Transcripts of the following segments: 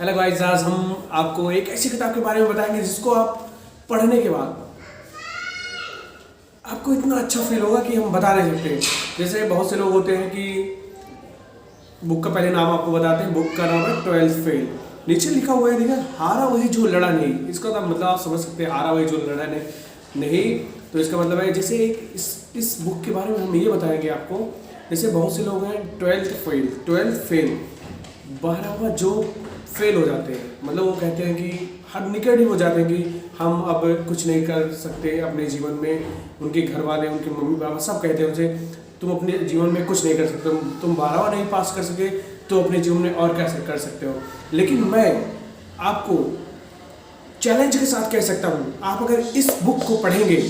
Hello guys, आज हम आपको एक ऐसी किताब के बारे में बताएंगे जिसको आप पढ़ने के बाद आपको इतना अच्छा फील होगा कि हम बता नहीं सकते। जैसे बहुत से लोग होते हैं कि बुक का पहले नाम आपको बताते हैं। बुक का नाम है 12th फेल। नीचे लिखा हुआ है, देखिए, हारा वही जो लड़ा नहीं। इसका मतलब आप समझ सकते हैं, हारा वही जो लड़ा नहीं। तो इसका मतलब है, जैसे इस बुक के बारे में हम ये बताएंगे आपको। जैसे बहुत से लोग हैं 12th फेल 12वां जो फेल हो जाते हैं, मतलब वो कहते हैं कि हर निकट ही हो जाते हैं कि हम अब कुछ नहीं कर सकते अपने जीवन में। उनके घर वाले, उनके मम्मी पापा सब कहते हैं उनसे, तुम अपने जीवन में कुछ नहीं कर सकते, तुम 12वां नहीं पास कर सके तो अपने जीवन में और क्या कर सकते हो। लेकिन मैं आपको चैलेंज के साथ कह सकता हूँ, आप अगर इस बुक को पढ़ेंगे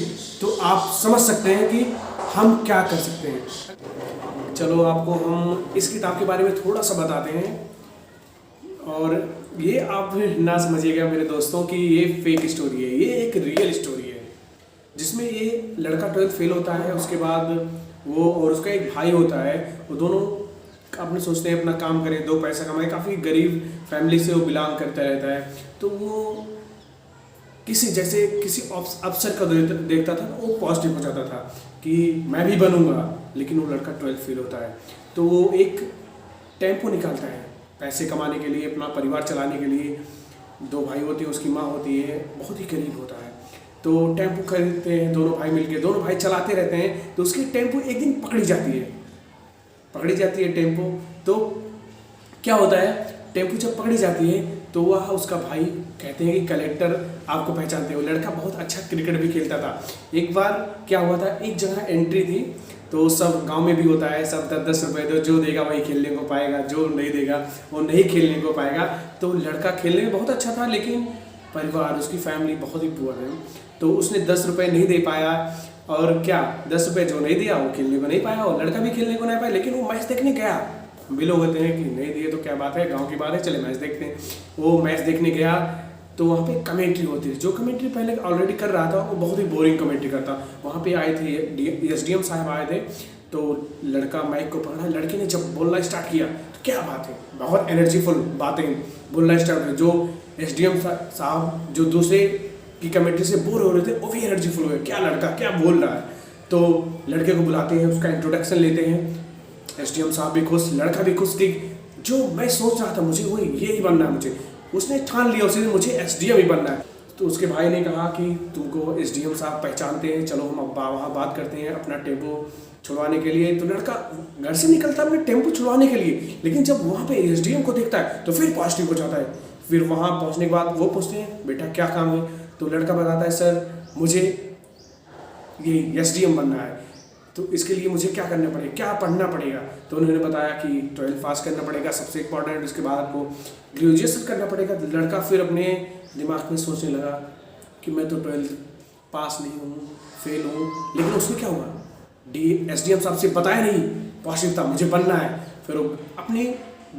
तो आप समझ सकते हैं कि हम क्या कर सकते हैं। चलो आपको हम इस किताब के बारे में थोड़ा सा बताते हैं। और ये आप ना समझिएगा मेरे दोस्तों कि ये फेक स्टोरी है, ये एक रियल स्टोरी है जिसमें ये लड़का 12th फेल होता है। उसके बाद वो और उसका एक भाई होता है, वो दोनों अपने सोचते हैं अपना काम करें, दो पैसा कमाए। काफ़ी गरीब फैमिली से वो बिलोंग करता रहता है। तो वो किसी अफसर का देखता था, वो पॉजिटिव हो जाता था कि मैं भी बनूंगा। लेकिन वो लड़का 12th फेल होता है, तो वो एक टेम्पो निकालता है पैसे कमाने के लिए, अपना परिवार चलाने के लिए। दो भाई होते हैं, उसकी माँ होती है, बहुत ही गरीब होता है। तो टेम्पो खरीदते हैं दोनों भाई मिलके, दोनों भाई चलाते रहते हैं। तो उसकी टेम्पो एक दिन पकड़ी जाती है टेम्पो। तो क्या होता है, टेम्पो जब पकड़ी जाती है तो वह उसका भाई कहते हैं कि कलेक्टर आपको पहचानते हो। लड़का बहुत अच्छा क्रिकेट भी खेलता था। एक बार क्या हुआ था, एक जगह एंट्री थी, तो सब गांव में भी होता है, सब 10-10 रुपये दो, जो देगा वही खेलने को पाएगा, जो नहीं देगा वो नहीं खेलने को पाएगा। तो लड़का खेलने में बहुत अच्छा था, लेकिन परिवार, उसकी फैमिली बहुत ही पुअर है। तो उसने 10 रुपये नहीं दे पाया। और क्या, 10 रुपये जो नहीं दिया वो खेलने को नहीं पाया, और लड़का भी खेलने को नहीं पाया। लेकिन वो मैच देखने गया। भी लोग होते हैं कि नहीं दिए तो क्या बात है, गाँव की बात है, चले मैच देखते हैं। वो मैच देखने गया तो वहाँ पे कमेंट्री होती थी। जो कमेंट्री पहले ऑलरेडी कर रहा था वो बहुत ही बोरिंग कमेंट्री करता। वहाँ पे आए थे SDM साहब आए थे। तो लड़का माइक को पकड़ा, लड़के ने जब बोलना स्टार्ट किया तो क्या बात है, बहुत एनर्जीफुल बातें बोलना स्टार्ट किया। जो SDM साहब जो दूसरे की कमेंट्री से बोर हो रहे थे, वो भी एनर्जीफुल हुए, क्या लड़का क्या बोल रहा है। तो लड़के को बुलाते हैं, उसका इंट्रोडक्शन लेते हैं। SDM साहब भी खुश, लड़का भी खुश कि जो मैं सोच रहा था मुझे वही ये ही बनना है। मुझे उसने ठान लिया उसी दिन मुझे SDM ही बनना है। तो उसके भाई ने कहा कि तुमको SDM साहब पहचानते हैं, चलो हम अब वहाँ बात करते हैं अपना टेम्पो छुड़वाने के लिए। तो लड़का घर से निकलता है अपने टेम्पो छुड़वाने के लिए, लेकिन जब वहाँ पे SDM को देखता है तो फिर पॉजिटिव हो जाता है। फिर वहाँ पहुँचने के बाद वो पूछते हैं, बेटा क्या काम है। तो लड़का बताता है, सर मुझे ये SDM बनना है, तो इसके लिए मुझे क्या करना पड़ेगा, क्या पढ़ना पड़ेगा। तो उन्होंने बताया कि 12th पास करना पड़ेगा सबसे इम्पॉर्टेंट, उसके बाद आपको ग्रेजुएशन करना पड़ेगा। तो लड़का फिर अपने दिमाग में सोचने लगा कि मैं तो 12th पास नहीं हूँ, फेल हूँ। लेकिन उसमें क्या हुआ, SDM साहब से बताया नहीं, पॉजिटिव था, मुझे बनना है। फिर वो अपनी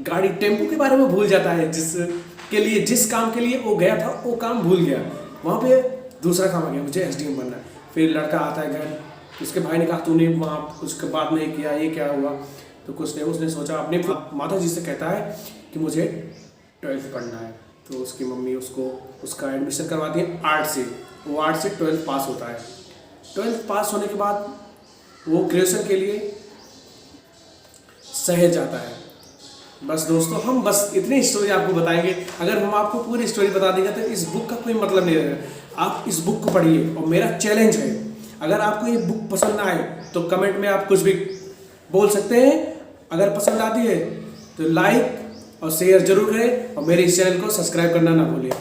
गाड़ी टेम्पो के बारे में भूल जाता है, जिस काम के लिए वो गया था वो काम भूल गया। वहाँ पे दूसरा काम आ गया, मुझे SDM बनना है। फिर लड़का आता है घर, उसके भाई ने कहा तूने वहाँ उसके बात नहीं किया, ये क्या हुआ। तो कुछ नहीं, उसने सोचा, अपने माता जी से कहता है कि मुझे 12th पढ़ना है। तो उसकी मम्मी उसका एडमिशन करवाती है आर्ट से। वो आर्ट से 12th पास होता है। 12th पास होने के बाद वो ग्रेजुएशन के लिए शहर जाता है। बस दोस्तों, हम बस इतनी स्टोरी आपको बताएंगे। अगर हम आपको पूरी स्टोरी बता देंगे तो इस बुक का कोई मतलब नहीं रहेगा। आप इस बुक को पढ़िए, और मेरा चैलेंज है, अगर आपको ये बुक पसंद ना आए तो कमेंट में आप कुछ भी बोल सकते हैं। अगर पसंद आती है तो लाइक और शेयर जरूर करें, और मेरे इस चैनल को सब्सक्राइब करना ना भूलिए।